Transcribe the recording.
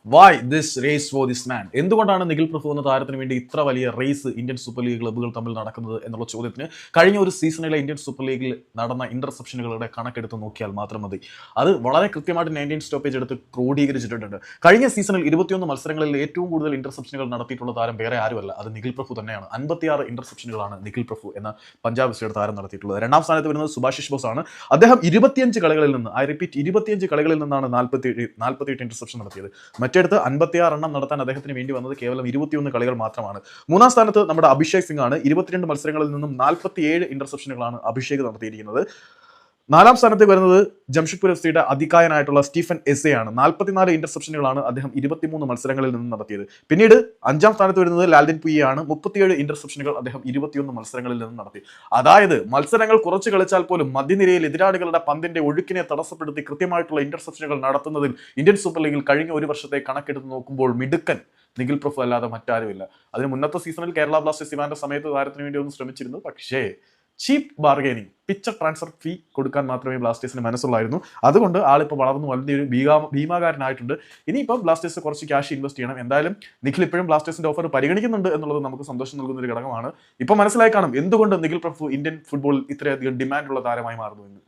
Y this race for this man? എന്തുകൊണ്ടാണ് നിഖിൽ പ്രഭു എന്ന താരത്തിന് വേണ്ടി ഇത്ര വലിയ റേസ് ഇന്ത്യൻ സൂപ്പർ ലീഗ് ക്ലബ്ബുകൾ തമ്മിൽ നടക്കുന്നത് എന്നുള്ള ചോദ്യത്തിന് കഴിഞ്ഞ ഒരു സീസണിലെ ഇന്ത്യൻ സൂപ്പർ ലീഗിൽ നടന്ന ഇന്റർസെപ്ഷനുകളുടെ കണക്കെടുത്ത് നോക്കിയാൽ മാത്രം മതി. അത് വളരെ കൃത്യമായിട്ട് 19 സ്റ്റോപ്പേജ് എടുത്ത് ക്രോഡീകരിച്ചിട്ടുണ്ട്. കഴിഞ്ഞ സീസണിൽ 21 മത്സരങ്ങളിൽ ഏറ്റവും കൂടുതൽ ഇന്റർസെപ്ഷനുകൾ നടത്തിയിട്ടുള്ള താരം വേറെ ആരുമല്ല, അത് നിഖിൽ പ്രഭു തന്നെയാണ്. 56 ഇന്റർസെപ്ഷനുകളാണ് നിഖിൽ പ്രഭു എന്ന പഞ്ചാബ് എഫ് സിയുടെ താരം നടത്തിയിട്ടുള്ളത്. രണ്ടാം സ്ഥാനത്ത് വരുന്നത് സുഭാഷിഷ് ബോസ് ആണ്. അദ്ദേഹം 25 കളികളിൽ നിന്ന്, ഐ റിപ്പീറ്റ് 25 കളികളിൽ നിന്നാണ് 48 ഇന്റർസെപ്ഷൻ നടത്തിയത്. മറ്റെടുത്ത് 56 എണ്ണം നടത്താൻ അദ്ദേഹത്തിന് വേണ്ടി വന്നത് കേവലം 21 കളികൾ മാത്രമാണ്. മൂന്നാം സ്ഥാനത്ത് നമ്മുടെ അഭിഷേക് സിംഗ് ആണ്. 22 മത്സരങ്ങളിൽ നിന്നും 47 ഇന്റർസെപ്ഷനുകളാണ് അഭിഷേക് നടത്തിയിരിക്കുന്നത്. നാലാം സ്ഥാനത്ത് വരുന്നത് ജംഷഡ്പൂർ എഫ് സിയുടെ അധികായനായിട്ടുള്ള സ്റ്റീഫൻ എസെ ആണ്. 44 ഇന്റർസെപ്ഷനുകളാണ് അദ്ദേഹം 23 മത്സരങ്ങളിൽ നിന്നും നടത്തിയത്. പിന്നീട് അഞ്ചാം സ്ഥാനത്ത് വരുന്നത് ലാൽഡിൻ പുയെ ആണ്. 37 ഇന്റർസെപ്ഷനുകൾ അദ്ദേഹം 21 മത്സരങ്ങളിൽ നിന്നും നടത്തി. അതായത് മത്സരങ്ങൾ കുറച്ച് കളിച്ചാൽ പോലും മധ്യനിരയിൽ എതിരാളികളുടെ പന്തിന്റെ ഒഴുക്കിനെ തടസ്സപ്പെടുത്തി കൃത്യമായിട്ടുള്ള ഇന്റർസെപ്ഷനുകൾ നടത്തുന്നതിൽ ഇന്ത്യൻ സൂപ്പർ ലീഗിൽ കഴിഞ്ഞ ഒരു വർഷത്തെ കണക്കെടുത്ത് നോക്കുമ്പോൾ മിടുക്കൻ നിഖിൽ പ്രഭു അല്ലാതെ മറ്റാരുമില്ല. അതിന് മുന്നത്തെ സീസണിൽ കേരള ബ്ലാസ്റ്റേഴ്സ് ഇവാന്റെ സമയത്ത് താരത്തിന് വേണ്ടി ഒന്ന് ശ്രമിച്ചിരുന്നു. പക്ഷേ ചീപ്പ് ബാർഗൈനിങ്, പിക്ചർ ട്രാൻസ്ഫർ ഫീ കൊടുക്കാൻ മാത്രമേ ബ്ലാസ്റ്റേഴ്സിന് മനസ്സുള്ളായിരുന്നു. അതുകൊണ്ട് ആളിപ്പോൾ വളർന്നു വലിയൊരു ഭീമാകാരനായിട്ടുണ്ട്. ഇനിയിപ്പം ബ്ലാസ്റ്റേഴ്സ് കുറച്ച് ക്യാഷ് ഇൻവെസ്റ്റ് ചെയ്യണം. എന്തായാലും നിഖിൽ ഇപ്പോഴും ബ്ലാസ്റ്റേഴ്സിന്റെ ഓഫർ പരിഗണിക്കുന്നുണ്ട് എന്നുള്ളത് നമുക്ക് സന്തോഷം നൽകുന്ന ഒരു ഘടകമാണ്. ഇപ്പം മനസ്സിലായി കാണും എന്തുകൊണ്ട് നിഖിൽ പ്രഭു ഇന്ത്യൻ ഫുട്ബോളിൽ ഇത്രയധികം ഡിമാൻഡുള്ള താരമായി മാറുന്നു എന്ന്.